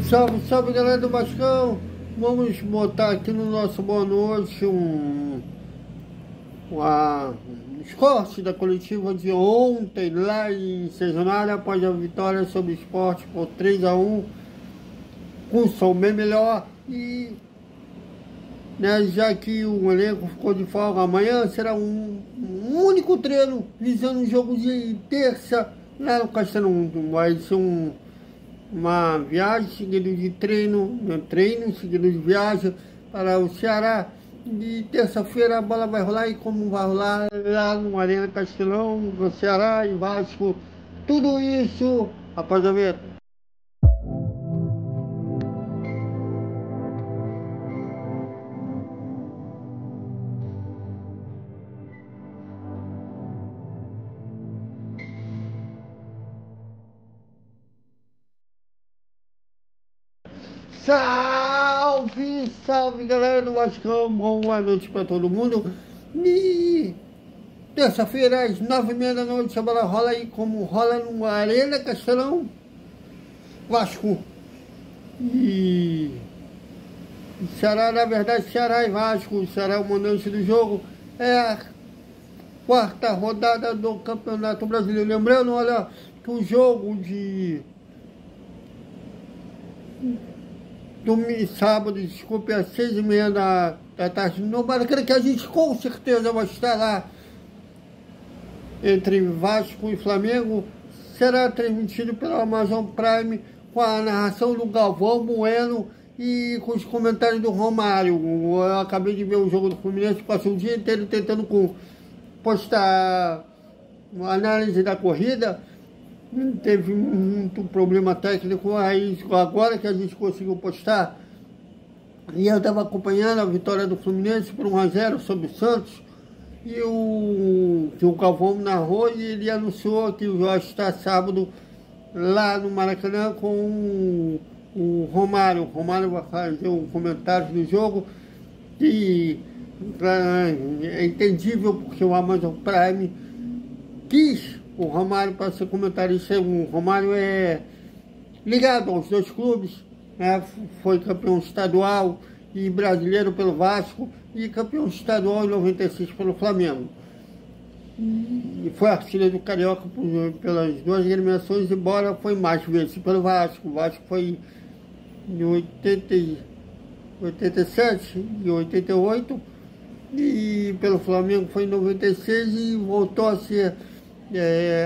Salve, salve, galera do Vascão. Vamos botar aqui no nosso boa noite um corte da coletiva de ontem lá em Cesário, após a vitória sobre o Sport por 3-1, com o som bem melhor. E já que o elenco ficou de folga, amanhã será um único treino visando o jogo de terça lá no Castelão. Vai ser uma viagem seguida de treino seguido de viagem para o Ceará. De terça-feira a bola vai rolar, e como vai rolar lá no Arena Castelão, no Ceará e Vasco, tudo isso após a vinheta. Salve, salve, galera do Vascão, boa noite para todo mundo. E terça-feira às 9h30 da noite a bola rola aí, como rola no Arena Castelão, Vasco e Ceará. Na verdade, Ceará e Vasco. O Ceará é o mandante do jogo, é a quarta rodada do Campeonato Brasileiro. Lembrando, olha, que o jogo de sábado, desculpe, às 6h30 da tarde no Maracanã, que a gente com certeza vai estar lá, entre Vasco e Flamengo, será transmitido pela Amazon Prime, com a narração do Galvão Bueno e com os comentários do Romário. Eu acabei de ver o jogo do Fluminense, passei o dia inteiro tentando postar uma análise da corrida. Teve muito problema técnico, aí agora que a gente conseguiu postar, e eu estava acompanhando a vitória do Fluminense por 1-0 sobre o Santos, e que o Galvão narrou, e ele anunciou que o jogo está sábado lá no Maracanã com o Romário. O Romário vai fazer um comentário do jogo, que é entendível porque o Amazon Prime quis o Romário para ser comentarista. O Romário é ligado aos dois clubes, né? Foi campeão estadual e brasileiro pelo Vasco e campeão estadual em 96 pelo Flamengo. E foi artilheiro do Carioca pelas duas agremiações, embora foi mais vezes pelo Vasco. O Vasco foi em 87 e 88, e pelo Flamengo foi em 96 e voltou a ser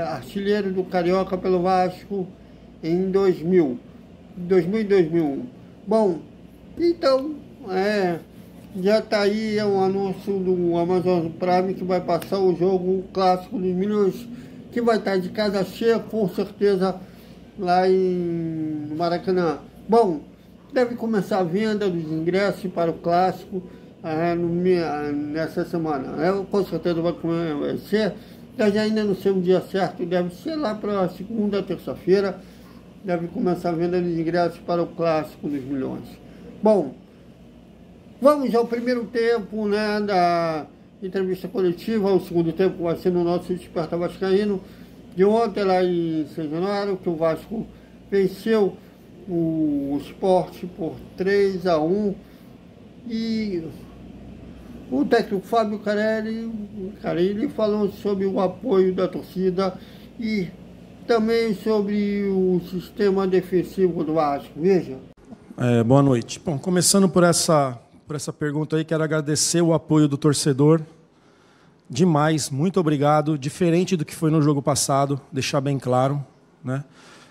artilheiro do Carioca pelo Vasco em 2000 e 2001. Bom, então já está aí um anúncio do Amazon Prime que vai passar o jogo clássico dos Milhões, que vai estar de casa cheia com certeza lá no Maracanã. Bom, deve começar a venda dos ingressos para o clássico nessa semana. Com certeza vai ser. Eu já ainda não sei o dia certo, deve ser lá para segunda, terça-feira, deve começar a venda dos ingressos para o Clássico dos Milhões. Bom, vamos ao primeiro tempo, da entrevista coletiva. O segundo tempo vai ser no nosso Desperta Vascaíno de ontem lá em São Januário, que o Vasco venceu o Sport por 3-1, e o técnico Fábio Carelli falou sobre o apoio da torcida e também sobre o sistema defensivo do Vasco. Veja. Boa noite. Bom, começando por essa pergunta aí, quero agradecer o apoio do torcedor. Demais, muito obrigado. Diferente do que foi no jogo passado, deixar bem claro,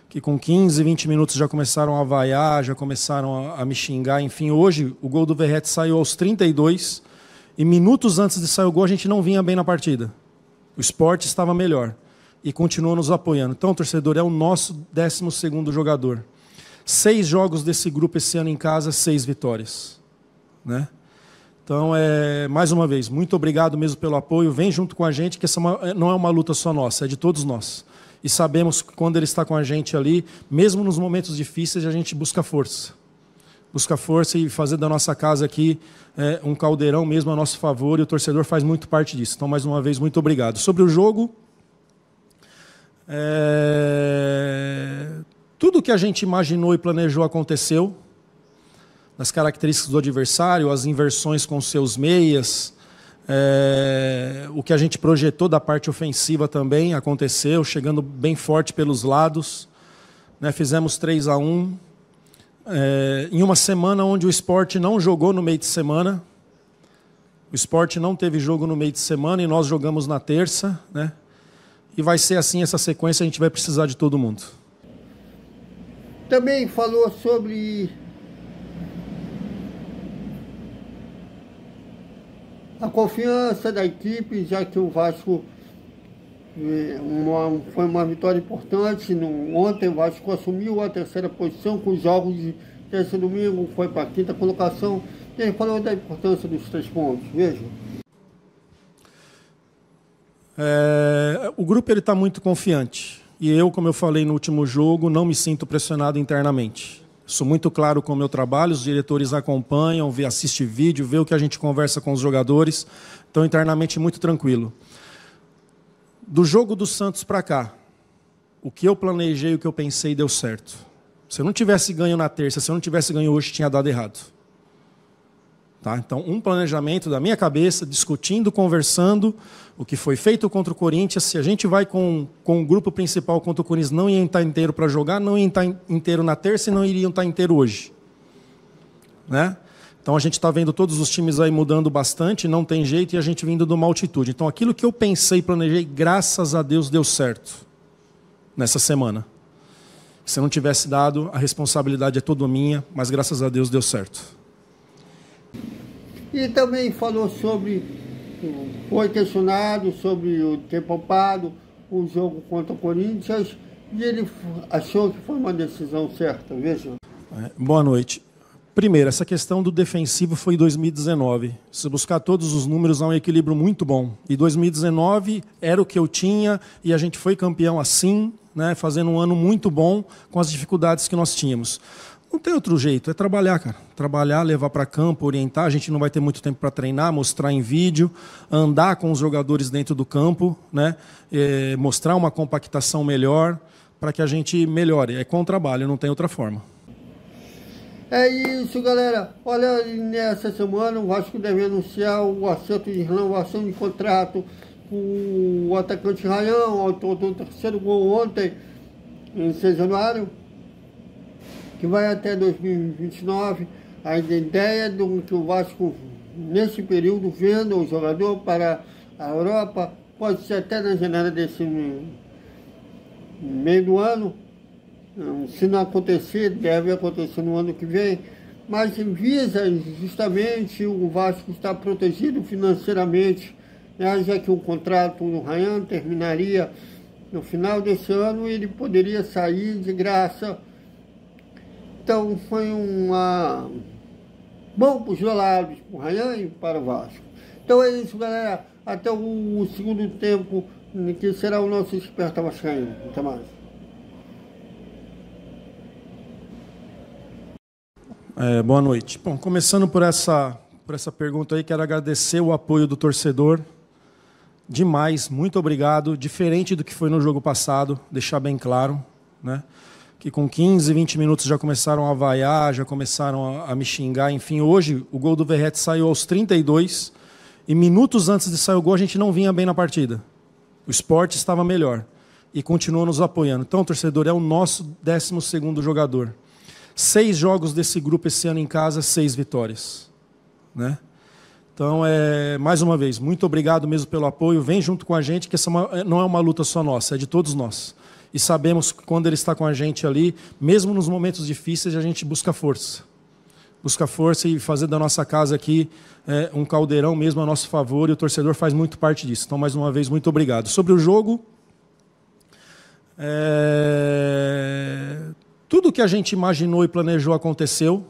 que com 15, 20 minutos já começaram a vaiar, já começaram a me xingar. Enfim, hoje o gol do Verratti saiu aos 32, e minutos antes de sair o gol, a gente não vinha bem na partida. O Sport estava melhor e continuou nos apoiando. Então, o torcedor é o nosso 12º jogador. 6 jogos desse grupo esse ano em casa, 6 vitórias. Então, mais uma vez, muito obrigado mesmo pelo apoio. Vem junto com a gente, que essa não é uma luta só nossa, é de todos nós. E sabemos que quando ele está com a gente ali, mesmo nos momentos difíceis, a gente busca força. Busca força e fazer da nossa casa aqui um caldeirão mesmo a nosso favor, e o torcedor faz muito parte disso. Então, mais uma vez, muito obrigado. Sobre o jogo, Tudo que a gente imaginou e planejou aconteceu. As características do adversário, as inversões com seus meias, o que a gente projetou da parte ofensiva também aconteceu, chegando bem forte pelos lados. Né? Fizemos 3-1. Em uma semana onde o Sport não jogou no meio de semana. O Sport não teve jogo no meio de semana e nós jogamos na terça. Né? E vai ser assim essa sequência, a gente vai precisar de todo mundo. Também falou sobre a confiança da equipe, já que o Vasco foi uma vitória importante. Ontem o Vasco assumiu a terceira posição com os jogos de terça e domingo, foi para a quinta colocação. E ele falou da importância dos 3 pontos, veja. O grupo está muito confiante. E eu, como eu falei no último jogo, não me sinto pressionado internamente. Sou muito claro com o meu trabalho, os diretores acompanham, assistem vídeo, vê o que a gente conversa com os jogadores. Então, internamente, muito tranquilo. Do jogo do Santos para cá, o que eu planejei, o que eu pensei, deu certo. Se eu não tivesse ganho na terça, se eu não tivesse ganho hoje, tinha dado errado. Tá? Então, um planejamento da minha cabeça, discutindo, conversando, o que foi feito contra o Corinthians. Se a gente vai com o grupo principal contra o Corinthians, não ia estar inteiro para jogar, não ia estar inteiro na terça e não iriam estar inteiro hoje. Né? Então, a gente está vendo todos os times aí mudando bastante, não tem jeito, e a gente vindo de uma altitude. Então, aquilo que eu pensei e planejei, graças a Deus, deu certo nessa semana. Se eu não tivesse dado, a responsabilidade é toda minha, mas graças a Deus deu certo. E também falou foi questionado sobre o ter poupado o jogo contra o Corinthians, e ele achou que foi uma decisão certa, veja. Boa noite. Primeiro, essa questão do defensivo foi em 2019. Se buscar todos os números, há um equilíbrio muito bom. E 2019 era o que eu tinha, e a gente foi campeão assim, né, fazendo um ano muito bom com as dificuldades que nós tínhamos. Não tem outro jeito, é trabalhar, cara. Trabalhar, levar para campo, orientar. A gente não vai ter muito tempo para treinar, mostrar em vídeo, andar com os jogadores dentro do campo, né? Mostrar uma compactação melhor para que a gente melhore. É com o trabalho, não tem outra forma. É isso, galera. Olha, nessa semana o Vasco deve anunciar o acerto de renovação de contrato com o atacante Ryan, autor do terceiro gol ontem, em 6 de januário. Que vai até 2029, a ideia é que o Vasco, nesse período, venda o jogador para a Europa, pode ser até na janela desse meio do ano. Se não acontecer, deve acontecer no ano que vem, mas visa justamente o Vasco estar protegido financeiramente, né, já que o contrato do Ryan terminaria no final desse ano e ele poderia sair de graça. Então foi bom para os lados, para o Ryan e para o Vasco. Então é isso, galera. Até o segundo tempo, que será o nosso Esperta Vascaíno. Até mais. Boa noite. Bom, começando por essa pergunta aí, quero agradecer o apoio do torcedor. Demais, muito obrigado. Diferente do que foi no jogo passado, deixar bem claro, né? Que com 15, 20 minutos já começaram a vaiar, já começaram a me xingar. Enfim, hoje o gol do Verratti saiu aos 32 e minutos antes de sair o gol a gente não vinha bem na partida. O Sport estava melhor e continuou nos apoiando. Então, torcedor, é o nosso 12º jogador. 6 jogos desse grupo esse ano em casa, 6 vitórias. Né? Então, mais uma vez, muito obrigado mesmo pelo apoio. Vem junto com a gente, que essa não é uma luta só nossa, é de todos nós. E sabemos que quando ele está com a gente ali, mesmo nos momentos difíceis, a gente busca força. Busca força e fazer da nossa casa aqui um caldeirão mesmo a nosso favor, e o torcedor faz muito parte disso. Então, mais uma vez, muito obrigado. Sobre o jogo, tudo que a gente imaginou e planejou aconteceu.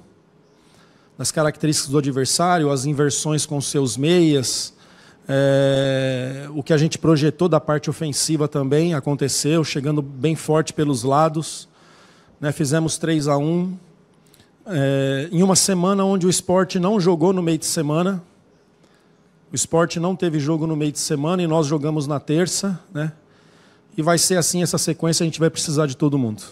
As características do adversário, as inversões com seus meias, o que a gente projetou da parte ofensiva também aconteceu, chegando bem forte pelos lados. Né? Fizemos 3-1. Em uma semana onde o Sport não jogou no meio de semana. O Sport não teve jogo no meio de semana e nós jogamos na terça. Né? E vai ser assim essa sequência, a gente vai precisar de todo mundo.